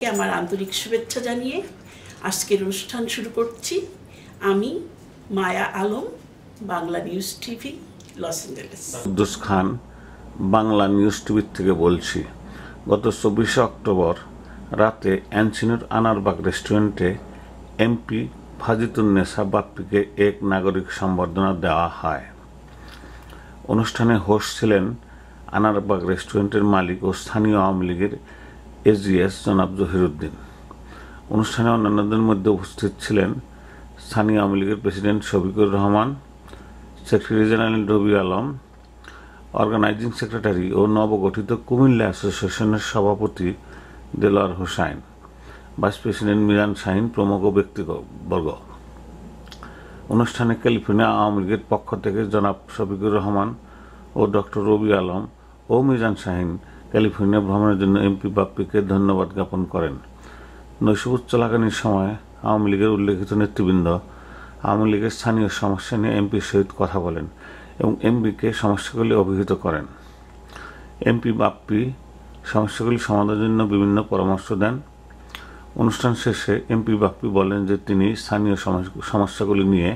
আমার আন্তরিক শুভেচ্ছা জানিয়ে আজকের অনুষ্ঠান শুরু করছি। আমি Maya Alam, Bangla news TV, Los Angeles. Quddus Khan, Bangla news TV থেকে বলছি। গত 24 অক্টোবর রাতে এনসিনোর আনারবাগ রেস্টুরেন্টে এমপি ফাজিতুন্নেসা বাপ্পিকে এক নাগরিক সম্বর্ধনা দেওয়া হয়। অনুষ্ঠানে হোস্ট ছিলেন আনারবাগ রেস্টুরেন্টের মালিক ও স্থানীয় আওয়ামী লীগের এজিএস জনাব জহিরুদ্দিন। অনুষ্ঠানে অন্যান্যদের মধ্যে উপস্থিত ছিলেন স্থানীয় আওয়ামী লীগের president Shafiqur Rahman, secretary general Robi Alam, organising secretary ও নবগঠিত কুমিল্লা অ্যাসোসিয়েশনের সভাপতি দেলোয়ার হোসাইন, ভাইস প্রেসিডেন্ট মিজান শাহীন প্রমুখ ব্যক্তিবর্গ। অনুষ্ঠানে ক্যালিফোর্নিয়া আওয়ামী লীগের পক্ষ থেকে জনাব শফিকুর রহমান ও ডক্টর রবি আলম ও মিজান শাহীন ক্যালিফোর্নিয়া ভ্রমণের জন্য এমপি বাপ্পিকে ধন্যবাদ জ্ঞাপন করেন। নৈশভোজ চলাকালীন সময়ে আওয়ামী লীগের উল্লেখিত নেতৃবৃন্দ আওয়ামী লীগের স্থানীয় সমস্যা নিয়ে এমপির সহিত কথা বলেন এবং এমপিকে সমস্যাগুলি অবহিত করেন। এমপি বাপ্পি সমস্যাগুলি সমাধানের জন্য বিভিন্ন পরামর্শ দেন। অনুষ্ঠান শেষে এমপি বাপ্পি বলেন যে তিনি স্থানীয় সমস্যাগুলি নিয়ে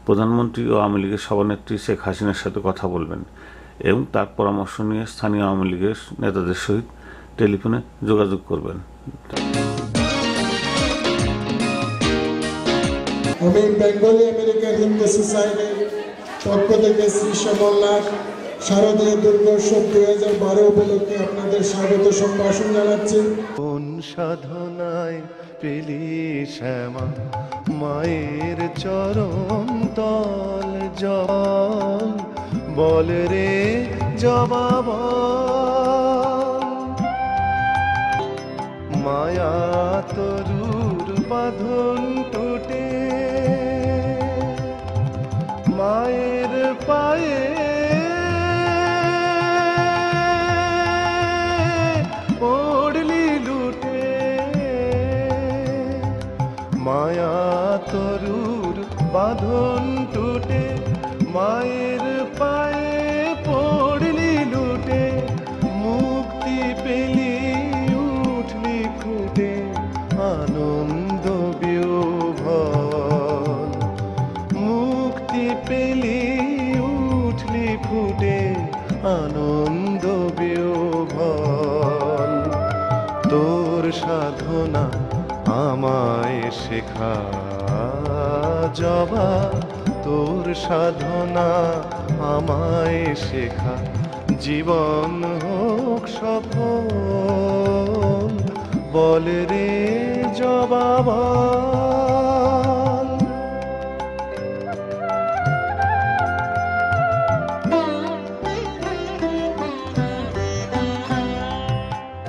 প্রধানমন্ত্রী ও আওয়ামী লীগের সভানেত্রী শেখ হাসিনার সাথে কথা বলবেন এবং তার পরামর্শ নিয়ে স্থানীয় আওয়ামী লীগের নেতাদের সহিত টেলিফোনে যোগাযোগ করবেন। আমি বেঙ্গলি আমেরিকান হিন্দু সোসাইটির পক্ষ থেকে শ্রী শ্যামলার শারদীয় দুর্গোৎসব 2012 উপলক্ষে আপনাদের স্বাগত সম্ভাষণ জানাচ্ছি। কোন সাধনায় পেলি শ্যামা মায়ের চরণ তল জল, বল রে জবাব মায়া তরুর বাঁধন টুটে মায়ের পায়ে পড়লি লুটে, মায়া তরুর বাঁধন টুটে মায়ের পায়ে পড়লি লুটে, মুক্তি পেলি উঠলি ফুটে আনন্দ বিহ্বল, মুক্তি পেলি উঠলি ফুটে আনন্দ বিহ্বল। তোর সাধনা আমায় শেখা জবা, তোর সাধনা আমায় শেখা, জীবন হোক সফল, বল রে জবাব।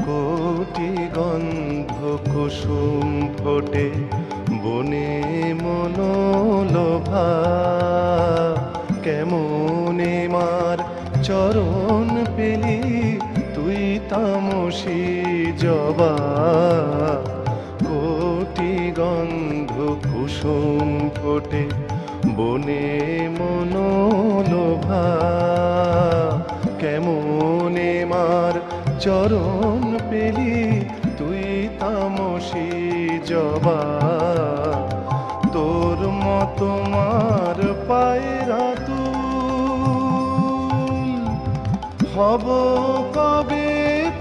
কোটি গন্ধ কুসুম ফোটে বনে মনোলোভা, কেমনে মার চরণ পেলি তুই তামসী জবা, কোটি গন্ধ কুসুম ফোটে বনে মনোলোভা, কেমনে মার চরণ পেলি তুই তামসী জবা, তোর মতো মার পায়রা তুল হব কবে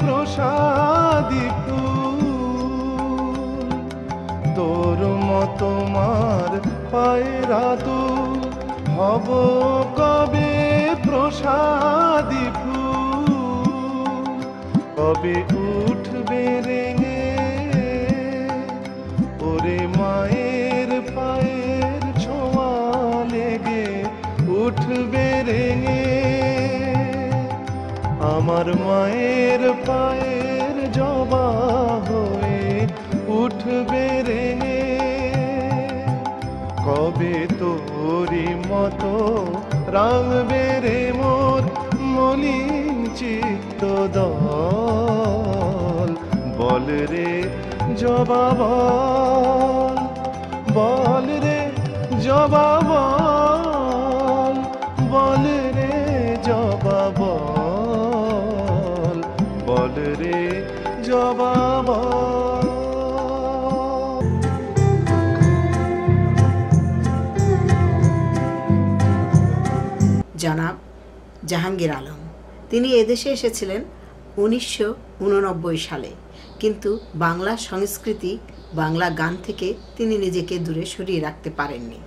প্রসাদী ফুল, তোর মতো মার পায়রা তুল হব কবে প্রসাদী ফুল, কবে উঠবে রেঙে ওরে মায়ের পায়ের ছোঁয়া লেগে, উঠবে রেঙে আমার মায়ের পায়ের জবা হয়ে, উঠবে রেঙে কবে তোরি মতো রাঙবে রে মোর মলিন চিত্ত দল, বল রে জবাব, বল রে জবাব, বল রে জবাব, বল রে জবাব। জনাব জাহাঙ্গীর আলম। তিনি এদেশে এসেছিলেন 1989 সালে, কিন্তু বাংলা সংস্কৃতি, বাংলা গান থেকে তিনি নিজেকে দূরে সরিয়ে রাখতে পারেননি।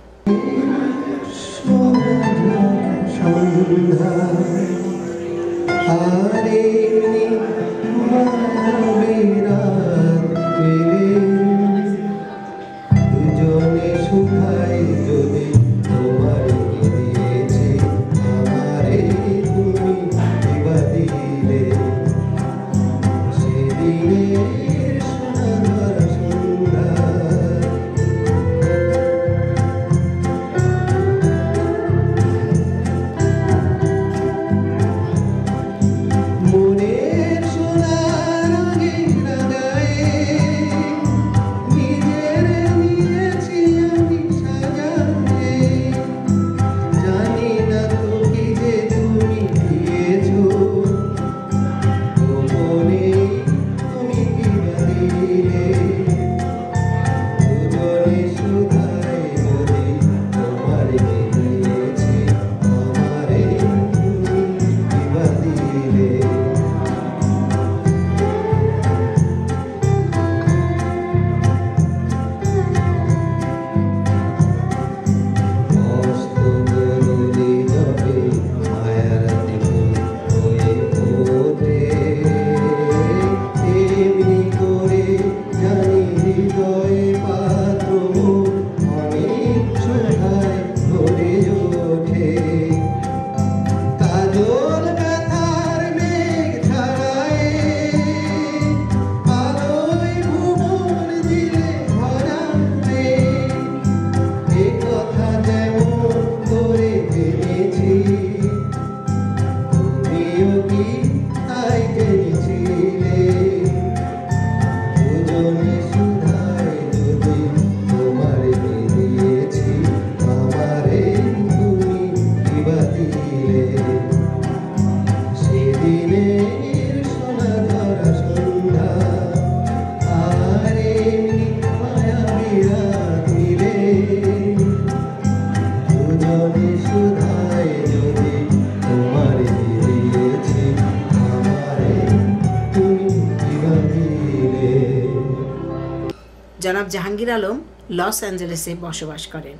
জনাব জাহাঙ্গীর আলম লস অ্যাঞ্জেলেসে বসবাস করেন।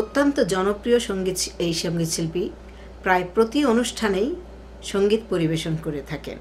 অত্যন্ত জনপ্রিয় এই সঙ্গীতশিল্পী প্রায় প্রতি অনুষ্ঠানেই সঙ্গীত পরিবেশন করে থাকেন।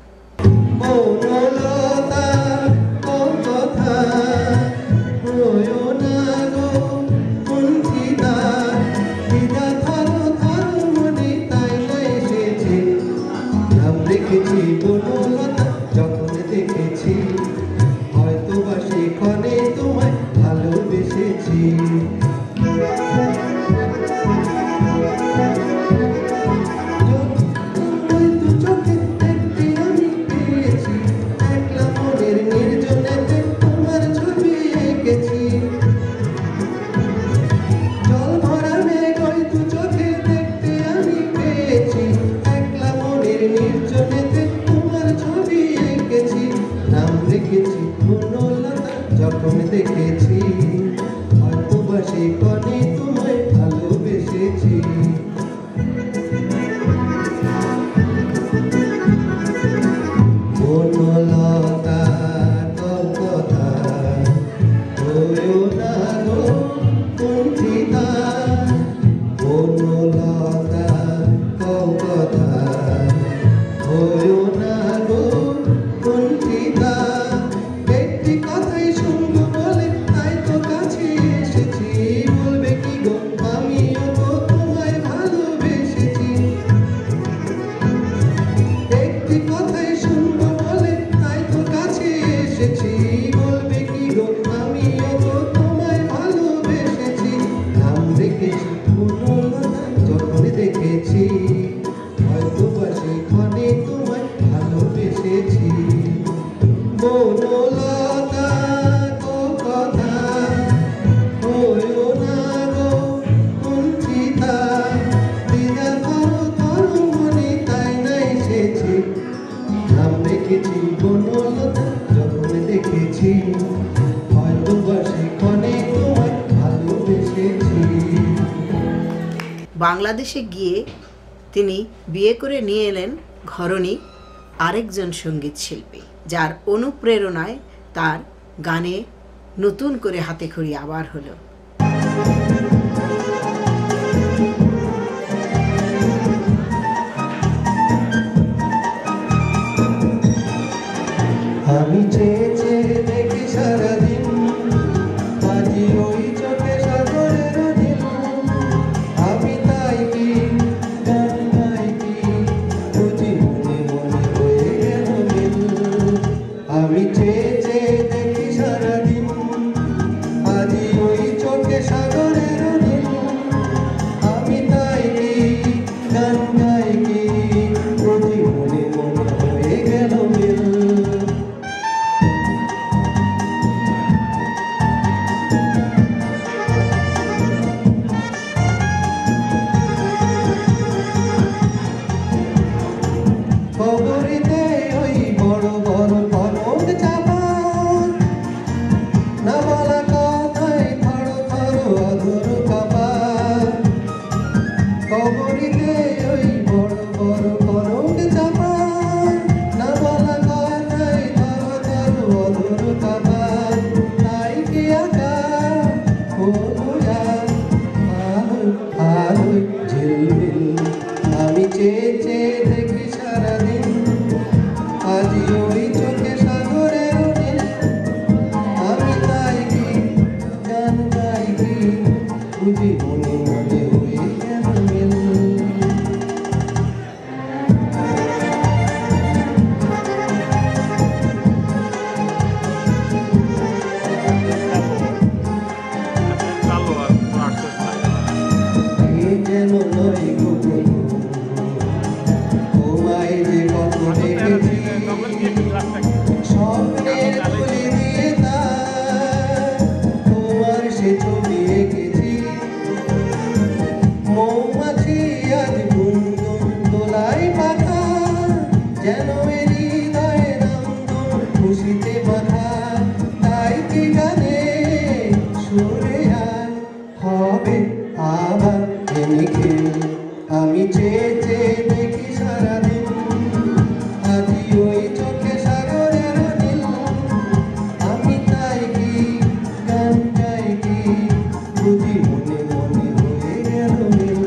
যখন দেখেছি হয়তো বা সেই ক্ষণে তোমায় ভালোবেসেছি। বনলতা কথা হয়েও না গো কুণ্ঠিতা, বনলতা কথা হয়েও না গো কুণ্ঠিতা। বাংলাদেশে গিয়ে তিনি বিয়ে করে নিয়ে এলেন ঘরণী আরেকজন সঙ্গীত শিল্পী, যার অনুপ্রেরণায় তার গানে নতুন করে হাতেখড়ি আবার হলো। আমি চেয়ে চেয়ে দেখি সারাদিন, আজি ওই চোখে সাগরের নীল। আমি তাই কি গান গাই কি, বুঝি মনে মনে হয়ে গেল মিল। আমি চেয়ে চেয়ে দেখি সারাদিন, আজি ওই চোখে সাগরের নীল। আমি তাই কি গান গাই কি, বুঝি মনে মনে হয়ে গেল মিল। খবরেতে ওই বড় বড় কনক চাপা, না বলা কথায় থর থর অধর কাপা। খবরেতে ওই বড় বড় কনক চাপা, না বলা কথায় থর থর অধর কাপা। তাই কি আকা হলুয়া আলোয় ঝিলমিল। আমি চেয়ে চেয়ে দেখি সারাদিন, আজি ওই চোখে সাগরের নীল। আমি তাই কি গান গাই কি, বুঝি মনে মনে হয়ে গেল মিল। এ যেন নয় গো, তোমায় যে কত দেখেছি, স্বপ্নের তুলি দিয়ে তার তোমার সে ছবি এঁকেছি। মৌমাছি আজ গুনগুন দোলায় পাখা, যেন এ হৃদয়ে নন্দন খুশিতে মাথা। তাই কি গানে সুরে আজ হবে আবার নিখিল। আমি চেয়ে চেয়ে দেখি সারাদিন, আজি ওই চোখে সাগরের নীল। আমি তাই কি গান গাই কি, বুঝি মনে মনে হয়ে গেল মিল।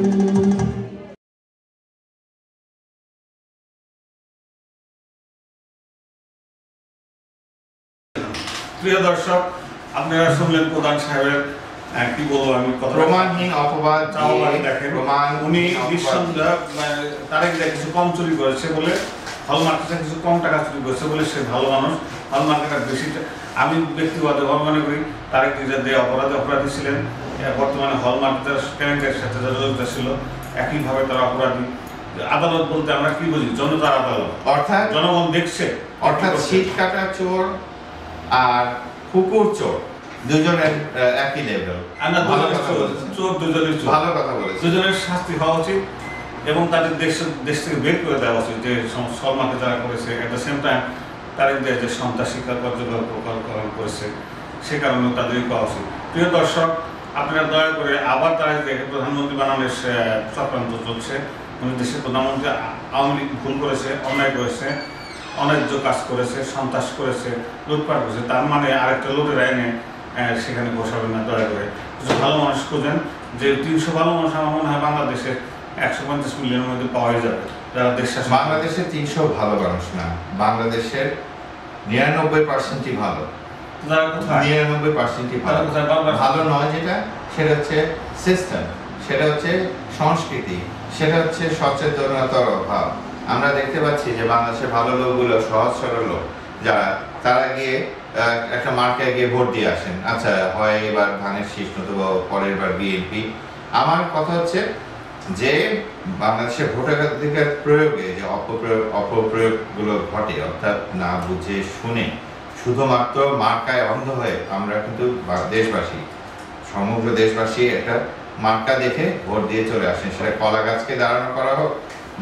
প্রিয় দর্শক, আপনারা শুনলেন প্রধান সাহেবের কি বলবো আমি কথা প্রমাণহীন অপবাদ দিয়ে দেখেন। প্রমাণহীন উনি অপবাদ। নিঃসন্দেহ তারেক জিয়া কিছু কম চুরি করেছে বলে, হল মার্কেটে কিছু কম টাকা চুরি করেছে বলে সে ভালো মানুষ, হল মার্কেটের বেশি। আমি ব্যক্তিগতভাবে মনে করি তারেক জিয়া যে অপরাধী ছিলেন, বর্তমানে হল মার্কেটের কেলেঙ্কারির সাথে যারা জড়িত ছিল একইভাবে তারা অপরাধী। আদালত বলতে আমরা কি বুঝি? জনতার আদালত, অর্থাৎ জনগণ দেখছে। অর্থাৎ শীত কাটা চোর আর কুকুর চোর দুজনের একই লেভেল। ভালো কথা বলেছেন। চোর দুজনের চোর, ভালো কথা বলেছেন। দুজনের শাস্তি হওয়া উচিত এবং তাদের দেশ থেকে বের করে দেওয়া উচিত যে সলমাকে যারা করেছে। At the same time Tarique Zia যে সন্ত্রাস শিক্ষা কার্যকরণ করেছে সে কারণেও তাদেরই পাওয়া উচিত। প্রিয় দর্শক, আপনারা দয়া করে আবার তারেক জিয়াকে প্রধানমন্ত্রী বানানোর চক্রান্ত চলছে। উনি দেশের প্রধানমন্ত্রী, আওয়ামী লীগ ভুল করেছে, অন্যায় করেছে, অন্যায্য কাজ করেছে, সন্ত্রাস করেছে, লুটপাট করেছে। তার মানে আরেকটা লোকের আইনে সেখানে বসাবেন না। দয়া করে কিছু ভালো মানুষ খোঁজেন, যে 300 ভালো মানুষ আমার মনে হয় বাংলাদেশে 150 মিলিয়নের মধ্যে পাওয়াই যাবে, যারা দেশ শাসন। বাংলাদেশে 300 ভালো মানুষ না, বাংলাদেশের 99%ই ভালো। যারা কোথায় 99%ই ভালো। ভালো নয় যেটা, সেটা হচ্ছে সিস্টেম, সেটা হচ্ছে সংস্কৃতি, সেটা হচ্ছে সচেতনতার অভাব। আমরা দেখতে পাচ্ছি যে বাংলাদেশের ভালো লোকগুলো সহজ সরল লোক যারা, তারা গিয়ে একটা মার্কে গিয়ে ভোট দিয়ে আসেন। আচ্ছা, হয় এবার ধানের শীষ নতুবা পরের বার বিএনপি। আমার কথা হচ্ছে যে বাংলাদেশের ভোটাধিকার প্রয়োগে যে অপপ্রয়োগগুলো ঘটে, অর্থাৎ না বুঝে শুনে শুধুমাত্র মার্কায় অন্ধ হয়ে আমরা কিন্তু দেশবাসী, সমগ্র দেশবাসী একটা মার্কা দেখে ভোট দিয়ে চলে আসেন। সেটা কলা গাছকে দাঁড়ানো করা হোক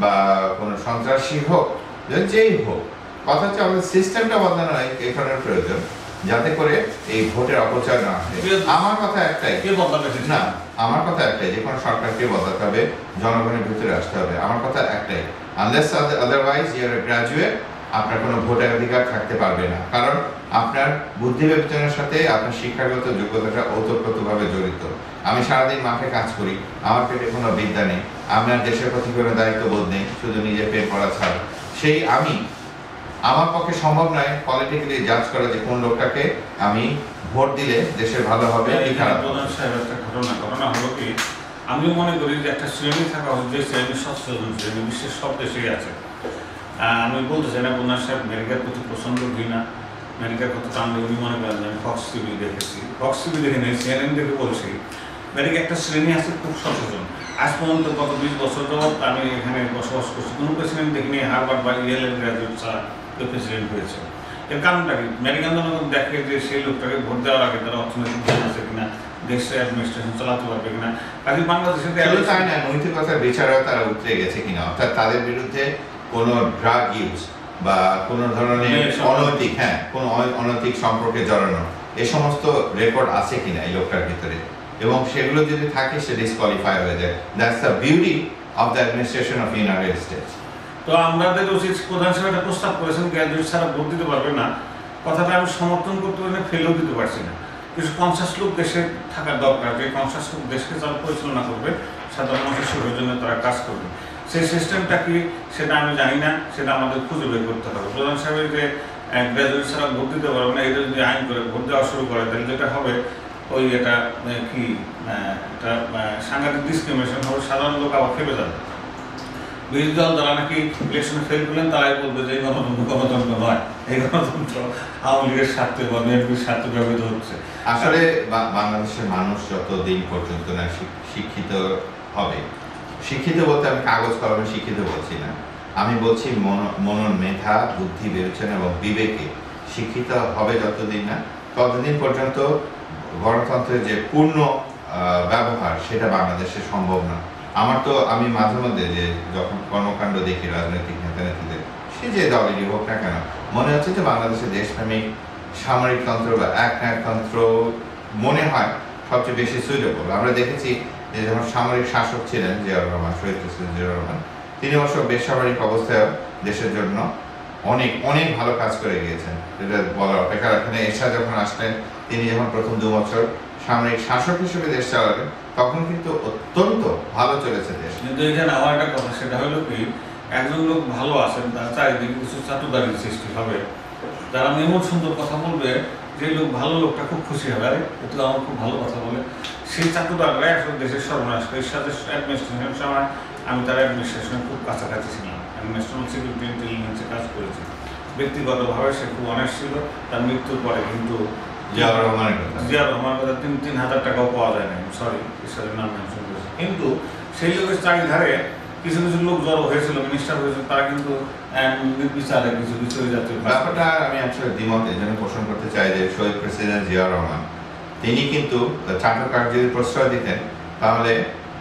বা কোনো সন্ত্রাসী হোক, যেই হোক। কথা হচ্ছে আমাদের সিস্টেমটা বদলানো এই ধরনের প্রয়োজন, যাতে করে এই ভোটের অপচয় না হয়। আমার কথা একটাই, কে বদলাবে? না আমার কথা একটাই, যে কোনো সরকারকে বদলাতে হবে, জনগণের ভিতরে আসতে হবে। আমার কথা একটাই, unless otherwise you are graduate, আপনার কোনো ভোটাধিকার থাকতে পারবে না, কারণ আপনার বুদ্ধি বিবেচনার সাথে আপনার শিক্ষাগত যোগ্যতাটা ওতপ্রোতভাবে জড়িত। আমি সারাদিন মাঠে কাজ করি, আমার পেটে কোনো বিদ্যা নেই, আমার দেশের প্রতি কোনো দায়িত্ববোধ নেই, শুধু নিজের পেট পড়া ছাড়া। সেই আমার পক্ষে সম্ভব নয় পলিটিক্যালি জাজ করা যে কোন লোকটাকে আমি ভোট দিলে দেশের ভালো হবে কি খারাপ হবে। প্রধান সাহেব, একটা ঘটনা হলো কি, আমিও মনে করি যে একটা শ্রেণী থাকা উচিত, যে শ্রেণী সচেতন শ্রেণী বিশ্বের সব দেশেই আছে। আমি বলতে চাই না প্রধান সাহেব আমেরিকার প্রতি প্রচন্ড ঘৃণা, আমেরিকার কথা টানলে উনি মনে করেন যে আমি ফক্স টিভি দেখেছি, ফক্স টিভি দেখে নেই, CNN দেখে বলছি। আমেরিকা একটা শ্রেণী আছে খুব সচেতন। আজ পর্যন্ত গত 20 বছর যাবৎ আমি এখানে বসবাস করছি, কোনো প্রেসিডেন্ট দেখিনি হার্ভার্ড বা ইয়েলের গ্রাজুয়েট ছাড়া কেউ প্রেসিডেন্ট হয়েছে। এর কারণটা কি? আমেরিকান জনগণ দেখে যে সেই লোকটাকে ভোট দেওয়ার আগে তারা অর্থনৈতিক জ্ঞান আছে কিনা, দেশের অ্যাডমিনিস্ট্রেশন চালাতে পারবে কিনা। কাজে বাংলাদেশের তাই না, নৈতিকতার বিচারেও তারা উতরে গেছে কিনা, অর্থাৎ তাদের বিরুদ্ধে কোনো ড্রাগ ইউজ বা কোনো ধরনের কোনো অনৈতিক সম্পর্কে জড়ানো এই সমস্ত রেকর্ড আছে কিনা এই লোকটার ভিতরে, এবং সেগুলো যদি থাকে সে ডিসকোয়ালিফাই হয়ে যায়। That's the beauty of the administration of United states. তো আমাদের উচিত, প্রধান সাহেব একটা প্রস্তাব করেছেন গ্র্যাজুয়েট ছাড়া ভোট দিতে পারবে না, কথাটা আমি সমর্থন করতে পারি না, ফেলেও দিতে পারছি না। কিছু কনসাস লোক দেশে থাকার দরকার, যে কনসাস লোক দেশকে যারা পরিচালনা করবে, সাধারণ মানুষের সুখের জন্য তারা কাজ করবে। সেই সিস্টেমটা কি সেটা আমি জানি না, সেটা আমাদের খুঁজে বের করতে হবে। প্রধান সাহেবের যে গ্র্যাজুয়েট ছাড়া ভোট দিতে পারবে না, এটা যদি আইন করে ভোট দেওয়া শুরু করে, তাহলে যেটা হবে এটা কি এটা সাংঘাতিক ডিসক্রিমিনেশন হবে, সাধারণ লোক আবার খেপে যাবে। বিরোধী দল যারা নাকি ইলেকশনে ফেল করলেন তারাই বলবে যে এই গণতন্ত্র নয়, এই গণতন্ত্র আওয়ামী লীগের স্বার্থে বা বিএনপির স্বার্থে ব্যবহৃত হচ্ছে। আসলে বাংলাদেশের মানুষ যতদিন পর্যন্ত না শিক্ষিত হবে, শিক্ষিত বলতে আমি কাগজ কলমে শিক্ষিত বলছি না, আমি বলছি মনন, মেধা, বুদ্ধি, বিবেচনা এবং বিবেকে শিক্ষিত হবে যতদিন না, ততদিন পর্যন্ত গণতন্ত্রের যে পূর্ণ ব্যবহার সেটা বাংলাদেশে সম্ভব না। আমি মাঝে মধ্যে যে যখন কর্মকাণ্ড দেখি রাজনৈতিক নেতাদের, সে যে দলেরই হোক না কেন, মনে হচ্ছে যে বাংলাদেশের দেশপ্রেমিক সামরিকতন্ত্র বা একনায়কতন্ত্র মনে হয় সবচেয়ে বেশি সুইটেবল। আমরা দেখেছি যে যখন সামরিক শাসক ছিলেন জিয়াউর রহমান, শহীদ প্রেসিডেন্ট জিয়াউর রহমান, তিনি অবশ্য বেসামরিক অবস্থায় দেশের জন্য অনেক অনেক ভালো কাজ করে গিয়েছেন, যেটা বলার অপেক্ষা রাখে না। এরশাদ যখন আসলেন, তিনি যখন প্রথম 2 বছর সামরিক শাসক হিসেবে দেশ চালাবেন, তখন কিন্তু অত্যন্ত ভালো চলেছে দেশ। কিন্তু এখানে আমার একটা কথা, সেটা হলো কি, একজন লোক ভালো আছেন, তার চারিদিকে কিছু চাটুদারির সৃষ্টি হবে, যারা এমন সুন্দর কথা বলবে যে লোক ভালো লোকটা খুব খুশি হবে, আরে কিন্তু আমার খুব ভালো কথা বলে, সেই চাটুদাররাই আসলে দেশের সর্বনাশ করে। এর সাথে অ্যাডমিনিস্ট্রেশনের সময় আমি তার অ্যাডমিনিস্ট্রেশনের খুব কাছাকাছি ছিলাম, ন্যাশনাল সিকিউরিটি ইন্টেলিজেন্সে কাজ করেছি। ব্যক্তিগতভাবে সে খুব অনেস্ট ছিল। তার মৃত্যুর পরে কিন্তু জিয়াউর রহমানের কথা 3,000 টাকাও পাওয়া যায় না, সরি ঈশ্বরের নাম মেনশন করেছে। কিন্তু সেই লোকের চারিধারে কিছু কিছু লোক জড়ো হয়েছিল, মিনিস্টার হয়েছিল, তারা কিন্তু নির্বিচারে কিছু কিছু জাতীয় ব্যাপারটা আমি আসলে দ্বিমত এই জন্য পোষণ করতে চাই যে শহীদ প্রেসিডেন্ট জিয়াউর রহমান তিনি কিন্তু চাটুকার যদি প্রশ্রয় দিতেন, তাহলে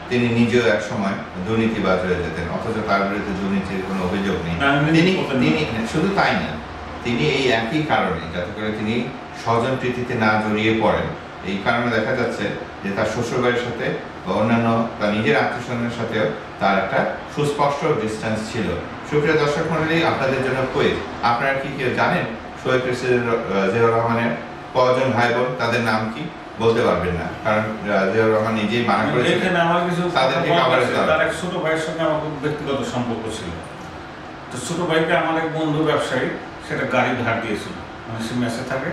তিনি নিজেও এক সময় দুর্নীতিবাজ হয়ে যেতেন, অথচ তার বিরুদ্ধে দুর্নীতির কোনো অভিযোগ নেই। তিনি শুধু তাই না, তিনি এই একই কারণে, যাতে করে তিনি স্বজন প্রীতিতে না জড়িয়ে পড়েন, এই কারণে দেখা যাচ্ছে যে তার শ্বশুরবাড়ির সাথে বা অন্যান্য তার নিজের আত্মীয়স্বজনের সাথেও তার একটা সুস্পষ্ট ডিস্টেন্স ছিল। সুপ্রিয় দর্শক মণ্ডলী, আপনাদের জন্য কুইজ, আপনারা কি কেউ জানেন শহীদ প্রেসিডেন্ট জিয়াউর রহমানের কজন ভাই বোন, তাদের নাম কি? বলতে পারবেন না, কারণ জিয়াউর রহমান নিজেই মানা করেছেন। এখানে আমার কিছু তাদেরকে কভারেজ করা। তার এক ছোট ভাইয়ের সঙ্গে আমার খুব ব্যক্তিগত সম্পর্ক ছিল। তো ছোট ভাইকে আমার এক বন্ধু ব্যবসায়ী সেটা গাড়ি ধার দিয়েছিল, মানে সে মেসে থাকে,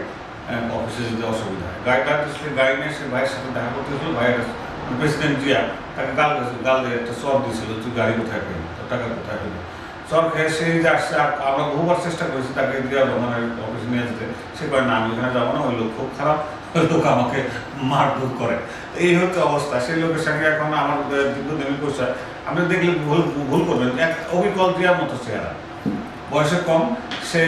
অফিসে যেতে অসুবিধা হয়, গাড়ি ধার দিয়েছিল, গাড়ি নিয়ে সে ভাইয়ের সাথে দেখা করতে গেছিল। ভাইয়ের প্রেসিডেন্ট জিয়া তাকে গাল দিয়ে একটা চর দিয়েছিল, তুই গাড়ি কোথায় পেলি, তোর টাকা কোথায় পেলি। চর খেয়ে সে যে আসছে, আমরা বহুবার চেষ্টা করেছি তাকে জিয়া রহমানের অফিসে নিয়ে যেতে, সে কয় না আমি এখানে যাবো না, ওই লোক খুব খারাপ, ওই লোক আমাকে মারধর করে। এই হচ্ছে অবস্থা। সেই লোকের সঙ্গে এখন আমার দীর্ঘদিনের পরিচয়। আপনি দেখলে ভুল করবেন, এক অবিকল জিয়ার মতো চেহারা, বয়সে কম। সে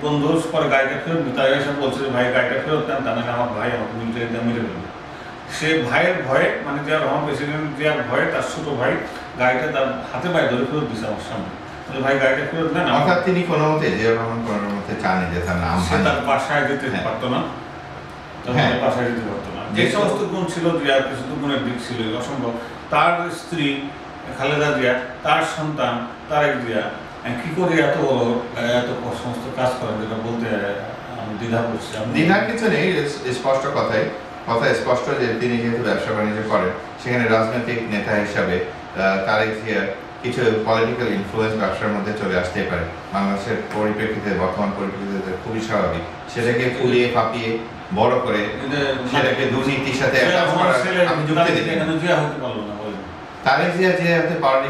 বন্ধুর পরে গাড়িটা ফেরত দিতে, তাই এসে বলছে যে ভাই গাড়িটা ফেরত দেন, তা নাহলে আমার ভাই আমাকে মিলিটারিতে মেরে ফেলবে। সে ভাইয়ের ভয়ে, মানে জিয়াউর রহমান প্রেসিডেন্ট জিয়ার ভয়ে তার ছোট ভাই গাড়িটা তার হাতে পায়ে ধরে ফেরত দিচ্ছে আমার সামনে, ভাই গাড়িটা ফেরত দেন। অর্থাৎ তিনি কোনো মতে জিয়াউর রহমান কোনো মতে চান যে তার নাম তার বাসায় যেতে পারতো না, বাসায় যেতে পারতো না। যে সমস্ত গুণ ছিল জিয়ার, কিছু গুণের দিক ছিল অসম্ভব। তার স্ত্রী খালেদা জিয়া, তার সন্তান তারেক জিয়া কি করে এত বড় এত সমস্ত কাজ করেন, যেটা বলতে আমি দ্বিধা করছি। দ্বিধার কিছু নেই, স্পষ্ট কথা স্পষ্ট যে তিনি যেহেতু ব্যবসা বাণিজ্য করেন, সেখানে রাজনৈতিক নেতা হিসাবে তারেক জিয়ার কিছু পলিটিক্যাল ইনফ্লুয়েন্স ব্যবসার মধ্যে চলে আসতেই পারে। বাংলাদেশের পরিপ্রেক্ষিতে, বর্তমান পরিপ্রেক্ষিতে খুবই স্বাভাবিক। সেটাকে ফুলিয়ে ফাঁপিয়ে বড় করে সেটাকে দুর্নীতির সাথে আমি যুক্তি দিই। তারেক জিয়া যে হতে পারলো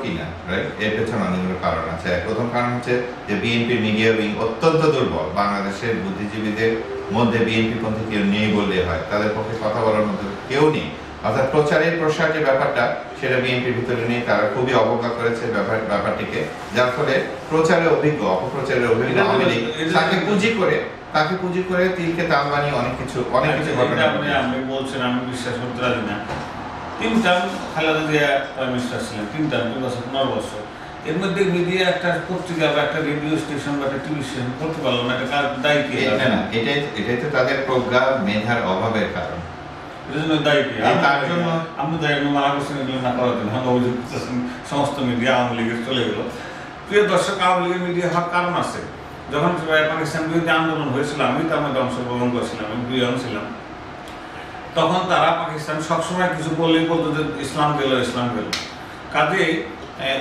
কিনা রাইট, এর পেছনে অনেকগুলো কারণ আছে। প্রথম কারণ হচ্ছে যে বিএনপির মিডিয়া উইং অত্যন্ত দুর্বল। বাংলাদেশের বুদ্ধিজীবীদের মধ্যে বিএনপি পন্থী কেউ নেই বললে হয়, তাদের পক্ষে কথা বলার মধ্যে কেউ নেই। অর্থাৎ প্রচারের প্রসার যে ব্যাপারটা, সেটা বিএনপির ভিতরে নেই। তারা খুবই অবজ্ঞা করেছে ব্যাপারটিকে, যার ফলে প্রচারে অভিজ্ঞ, অপপ্রচারের অভিজ্ঞ আওয়ামী লীগ তাকে পুঁজি করে তিলকে তাল বানিয়ে অনেক কিছু ঘটনা। আপনি বলছেন, আমি বিশ্বাস করতে পারি না। 3 term Khaleda Zia prime minister ছিলেন, 3 টার্ম 2 বছর 15 বছর। এর মধ্যে মিডিয়া একটা পত্রিকা বা একটা রেডিও স্টেশন বা একটা টিভি স্টেশন করতে পারলো না, এটা কার দায়ী কি? এটাই তো তাদের প্রজ্ঞা মেধার অভাবের কারণ। এর জন্য দায়ী কি? তার জন্য আপনি দায়ী মানা করছেন এগুলো না করার জন্য। অভিযোগ করতেছেন সমস্ত মিডিয়া আওয়ামী লীগের চলে গেল। প্রিয় দর্শক, আওয়ামী লীগের মিডিয়া হওয়ার কারণ আছে। যখন পাকিস্তান বিরোধী আন্দোলন হয়েছিল, আমি তার মধ্যে অংশগ্রহণ করেছিলাম, আমি বিয়ন ছিলাম। তখন তারা পাকিস্তান সবসময় কিছু বললেই বলতো যে ইসলাম গেল। কাজেই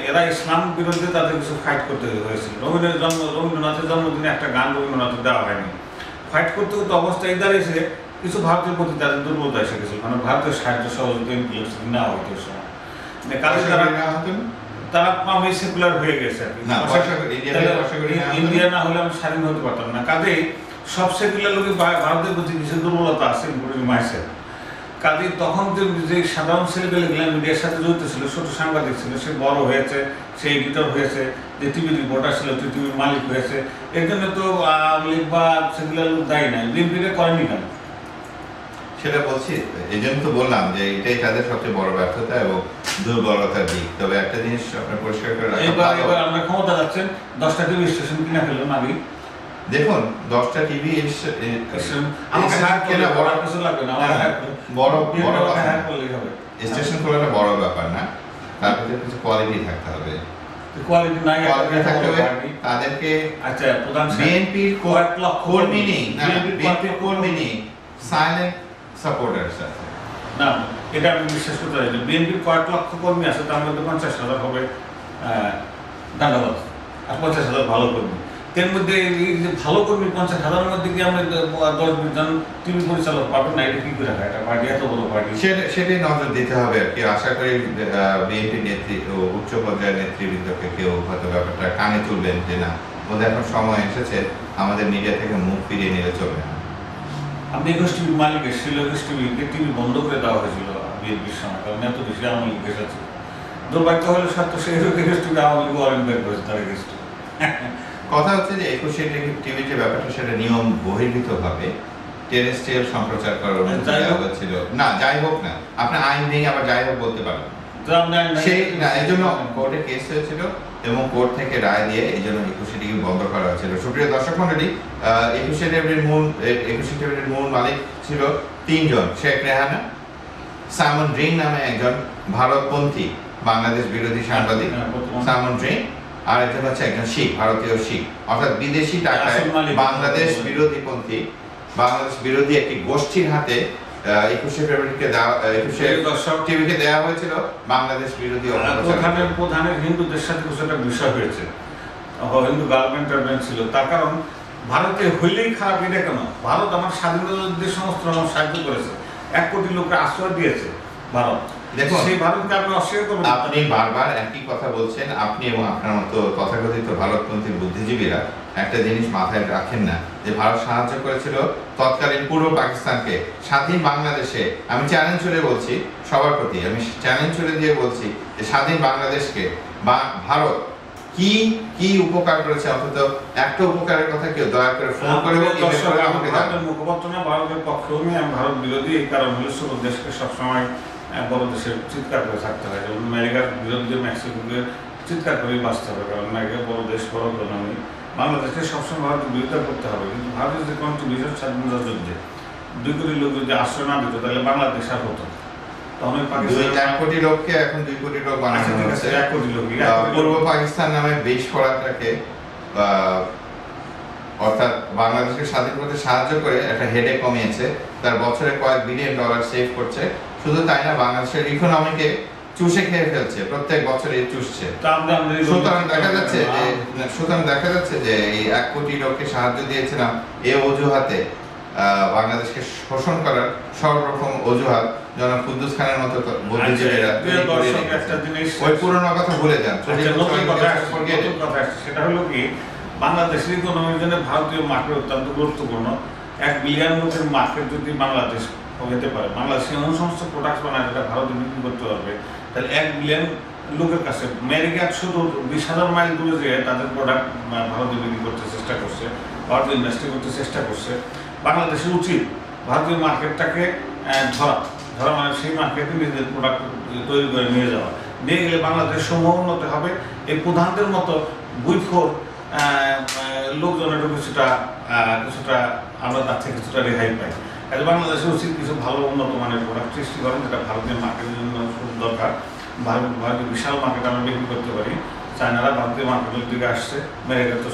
এরা ইসলাম বিরুদ্ধে তাদের কিছু ফাইট করতে হয়েছিল। রবীন্দ্রনাথের জন্মদিনে একটা গান রবীন্দ্রনাথের দেওয়া হয়নি। ফাইট করতে করতে অবস্থায় দাঁড়িয়েছে কিছু ভারতের প্রতি তাদের দুর্বলতা এসে গেছিল, মানে ভারতের সাহায্য সহযোগিতা নেওয়া হইতে সময়। কাজে তারা সেকুলার হয়ে গেছে। ইন্ডিয়া না হলে আমি স্বাধীন হতে পারতাম না। কাজেই সব সেকুলার লোকে ভারতের প্রতি কিছু দুর্বলতা আছে মাইসে। কাজে তখন যে সাধারণ ছেলেপেলেগুলো মিডিয়ার সাথে জড়িত ছিল, ছোট সাংবাদিক ছিল, সে বড় হয়েছে, সে এডিটর হয়েছে, যে টিভির রিপোর্টার ছিল, টিভির মালিক হয়েছে। এর জন্য তো আওয়ামী লীগ বা সেগুলো লোক দায়ী নাই। বিএনপিটা করেনি কেন? সেটা বলছি, এই জন্য তো বললাম যে এটাই তাদের সবচেয়ে বড় ব্যর্থতা এবং দুর্বলতার দিক। তবে একটা জিনিস আপনার পরিষ্কার করে রাখা, এবার আমরা ক্ষমতা যাচ্ছেন 10টা টিভি স্টেশন কিনা ফেললাম আগে। দেখুন 10টা টিভি স্টেশন খোলাটা বড় ব্যাপার না, তার ভিতরে কিছু কোয়ালিটি থাকতে হবে। কোয়ালিটি নাই, থাকতে হবে তাদেরকে। আচ্ছা, প্রধান বিএনপির কর্মী নেই, সাইলেন্ট সাপোর্টার্স আছে না, এটা আমি বিশ্বাস করতে পারি। বিএনপির কয়েক লক্ষ কর্মী আছে, তার মধ্যে 50,000 হবে দাঙ্গাবাজ আর 50,000 ভালো কর্মী। এর মধ্যে ভালো কর্মী 50,000-এর মধ্যে কি আমরা 10-20 জন টিভি পরিচালক পাবেন না? এটা কি করে হয়? এটা পার্টি এত বড় পার্টি, সেটাই নজর দিতে হবে আর কি। আশা করি বিএনপি নেতৃত্ব, উচ্চ পর্যায়ের নেতৃবৃন্দকে কেউ হয়তো ব্যাপারটা কানে তুলবেন যে না, ওদের এখন সময় এসেছে, আমাদের মিডিয়া থেকে মুখ ফিরিয়ে নিলে চলবে না। আপনি 21 টিভির মালিক এসেছিল, 21 টিভিকে টিভি বন্ধ করে দেওয়া হয়েছিল বিএনপির সময়, কারণ এত বেশি আওয়ামী লীগ এসেছে। দুর্ভাগ্য হলে সত্য সেই 21 টিভি আওয়ামী লীগ ওয়ারেন্ট বের করেছে তার 21 টিভি। কথা হচ্ছে যে 21 টিভি যে ব্যাপারটা, সেটা নিয়ম বহির্ভূত ভাবে টেরেস্ট্রিয়াল সম্প্রচার করার অনুমতি দেওয়া হয়েছিল না। যাই হোক না, আপনি আইন নেই আবার যাই হোক বলতে পারেন সেই না। এই জন্য কোর্টে কেস হয়েছিল এবং কোর্ট থেকে রায় দিয়ে এই জন্য 21 টিভি বন্ধ করা হয়েছিল। সুপ্রিয় দর্শক মন্ডলী, 21 টিভির মূল মালিক ছিল 3 জন। শেখ রেহানা, সাইমন ড্রিং নামে একজন ভারতপন্থী বাংলাদেশ বিরোধী সাংবাদিক সাইমন ড্রিং, আর একজন হচ্ছে একজন শিখ, ভারতীয় শিখ, অর্থাৎ বিদেশি টাকায় বাংলাদেশ বিরোধী একটি গোষ্ঠীর হাতে 21 ফেব্রুয়ারিকে 21 টিভিকে দেওয়া হয়েছিল বাংলাদেশ বিরোধী প্রধানের হিন্দুদের সাথে কিছু একটা বিষয় হয়েছে, হিন্দু গার্মেন্ট ছিল। তার কারণ ভারতে হইলেই খারাপ, এটা কেন? ভারত আমার স্বাধীনতাযুদ্ধের সমস্ত রকম সাহায্য করেছে, 1 কোটি লোককে আশ্রয় দিয়েছে ভারত। দেখুন, সেই ভারতকে আপনি অস্বীকার করবেন? আপনি বারবার একই কথা বলছেন। আপনি এবং আপনার মতো তথাকথিত ভারতপন্থী বুদ্ধিজীবীরা একটা জিনিস মাথায় রাখেন না, যে ভারত সাহায্য করেছিল তৎকালীন পূর্ব পাকিস্তানকে স্বাধীন বাংলাদেশে। আমি চ্যালেঞ্জ ছুড়ে বলছি সবার প্রতি, আমি চ্যালেঞ্জ ছুড়ে দিয়ে বলছি যে স্বাধীন বাংলাদেশকে বা ভারত কি উপকার করেছে, অন্তত একটা উপকারের কথা কেউ দয়া করে ফোন করে ভারতের মুখপাত্র না, ভারতের পক্ষেও নেই। আমি ভারত বিরোধী, এই কারণ হলে ছোট দেশকে সবসময় বড় দেশের চিৎকার করে থাকতে হয়। যেমন আমেরিকার বিরুদ্ধে মেক্সিকোকে চিৎকার করেই বাঁচতে হবে, কারণ আমেরিকা বড় দেশ, বড় ইকোনমি। বাংলাদেশকে সবসময় ভারতের বিরোধিতা করতে হবে, কিন্তু ভারতের যে কন্ট্রিবিউশন স্বাধীনতা যুদ্ধে 2 কোটি লোক যদি আশ্রয় না দিত তাহলে বাংলাদেশ আর হতো। তখন 1 কোটি লোককে এখন 2 কোটি লোক বানানো হচ্ছে। 1 কোটি লোক পূর্ব পাকিস্তান নামে বিষ ফোড়াটাকে অর্থাৎ বাংলাদেশকে স্বাধীন করতে সাহায্য করে একটা হেডে কমিয়েছে, তার বছরে কয়েক বিলিয়ন ডলার সেভ করছে। শুধু তাই না, বাংলাদেশের ইকোনমিকে চুষে খেয়ে ফেলছে, প্রত্যেক বছরে চুষছে। সুতরাং দেখা যাচ্ছে যে এই 1 কোটি লোককে সাহায্য দিয়েছিলাম এই অজুহাতে বাংলাদেশকে শোষণ করার সর্বপ্রথম অজুহাত জনাব কুদ্দুস খানের মতো বুদ্ধিজীবীরা ওই পুরনো কথা ভুলে যান। সেটা হলো কি, বাংলাদেশের ইকোনমির জন্য ভারতীয় মার্কেট অত্যন্ত গুরুত্বপূর্ণ। 1 বিলিয়ন লোকের মার্কেট যদি বাংলাদেশ হতে পারে, বাংলাদেশে এমন সমস্ত প্রোডাক্ট বানায় যেটা ভারতে বিক্রি করতে পারবে, তাহলে 1 বিলিয়ন লোকের কাছে আমেরিকা শুধু 20,000 মাইল দূরে যেয়ে তাদের প্রোডাক্ট ভারতে বিক্রি করতে চেষ্টা করছে, ভারতে ইন্ডাস্ট্রি করতে চেষ্টা করছে। বাংলাদেশের উচিত ভারতীয় মার্কেটটাকে ধরা মানে সেই মার্কেটে নিজেদের প্রোডাক্ট তৈরি করে নিয়ে যাওয়া। নিয়ে গেলে বাংলাদেশ সমূহ উন্নত হবে। এই প্রধানদের মতো বইখোর লোকজনের কিছুটা আমরা তার থেকে কিছুটা রেহাই পাই। বাংলাদেশের উচিত কিছু ভালো উন্নত মানের প্রোডাক্ট সৃষ্টি করেন, যেটা ভারতীয় মার্কেটের জন্য খুব দরকার। ভারতীয় বিশাল মার্কেট আমরা বিক্রি করতে পারি। চায়নারা ভারতীয় মার্কেটের দিকে আসছে, আমেরিকা তো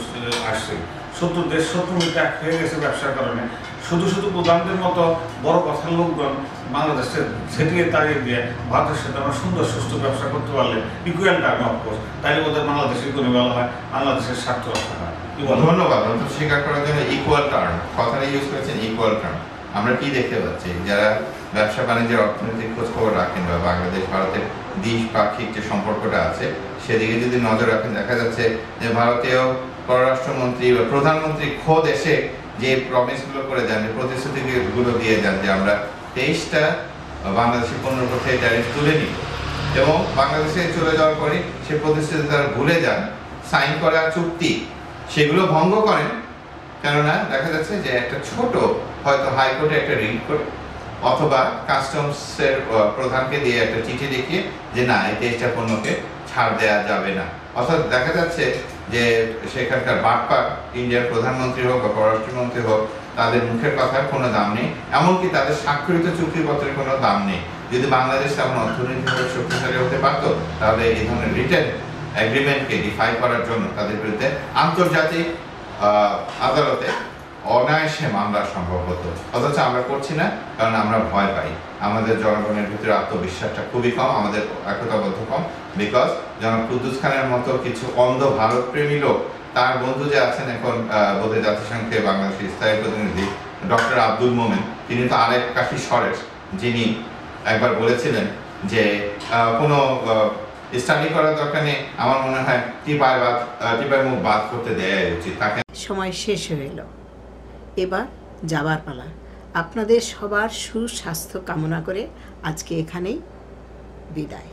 আসছে। 70 দেশ 70 মিনিট এক হয়ে গেছে ব্যবসার কারণে। শুধু প্রধানদের মতো বড় কথার লোকজন বাংলাদেশে ঝেঁটিয়ে তাড়িয়ে দিয়ে ভারতের সাথে আমরা সুন্দর সুস্থ ব্যবসা করতে পারলে ইকুয়াল টার্মে অফকোর্স, তাইলে ওদের বাংলাদেশের ইকোনমি ভালো হয়, বাংলাদেশের স্বার্থ রক্ষা হয়। ধন্যবাদ। স্বীকার করার জন্য ইকুয়াল টার্ম কথাটা ইউজ করেছেন, ইকুয়াল টার্ম। আমরা কি দেখতে পাচ্ছি, যারা ব্যবসা বাণিজ্যের অর্থনৈতিক খোঁজ খবর রাখেন বা বাংলাদেশ ভারতের দ্বিপাক্ষিক যে সম্পর্কটা আছে সেদিকে যদি নজর রাখেন, দেখা যাচ্ছে যে ভারতীয় পররাষ্ট্রমন্ত্রী বা প্রধানমন্ত্রী খোদ এসে যে প্রমিসগুলো করে যান, যে প্রতিশ্রুতিগুলো দিয়ে যান যে আমরা 23টা বাংলাদেশের পণ্যের উপর থেকে ট্যারিফ তুলে নিব, এবং বাংলাদেশে চলে যাওয়ার পরে সে প্রতিশ্রুতি তারা ভুলে যান, সাইন করা চুক্তি সেগুলো ভঙ্গ করেন। কেননা দেখা যাচ্ছে যে একটা ছোট হয়তো হাইকোর্টে একটা রিট করে অথবা কাস্টমসের প্রধানকে দিয়ে একটা চিঠি দেখিয়ে যে না, এই 23টা পণ্যকে ছাড় দেওয়া যাবে না। অর্থাৎ দেখা যাচ্ছে যে সেখানকার বাটপার ইন্ডিয়ার প্রধানমন্ত্রী হোক বা পররাষ্ট্রমন্ত্রী হোক, তাদের মুখের কথার কোনো দাম নেই, এমনকি তাদের স্বাক্ষরিত চুক্তিপত্রের কোনো দাম নেই। যদি বাংলাদেশ তেমন অর্থনৈতিকভাবে শক্তিশালী হতে পারত, তাহলে এই ধরনের রিটেন এগ্রিমেন্টকে ডিফাই করার জন্য তাদের বিরুদ্ধে আন্তর্জাতিক আদালতে অনায়াসে মামলা সম্ভব হতো। অথচ আমরা করছি না, কারণ আমরা ভয় পাই। আমাদের জনগণের ভিতরে আত্মবিশ্বাসটা খুবই কম, আমাদের একতাবদ্ধ কম। বিকজ জনাব কুদ্দুস খানের মতো কিছু অন্ধ ভারতপ্রেমী লোক, তার বন্ধু যে আছেন এখন বোধহয় জাতিসংঘে বাংলাদেশের স্থায়ী প্রতিনিধি ডক্টর আব্দুল মোমেন, তিনি তো আরেক কাশি সরেশ, যিনি একবার বলেছিলেন যে কোনো স্টাডি করার দরকার নেই, আমার মনে হয় টিপায় মুখ বাদ করতে দেওয়া উচিত। তাকে সময় শেষ হয়ে এলো, এবার যাবার পালা। আপনাদের সবার সুস্বাস্থ্য কামনা করে আজকে এখানেই বিদায়।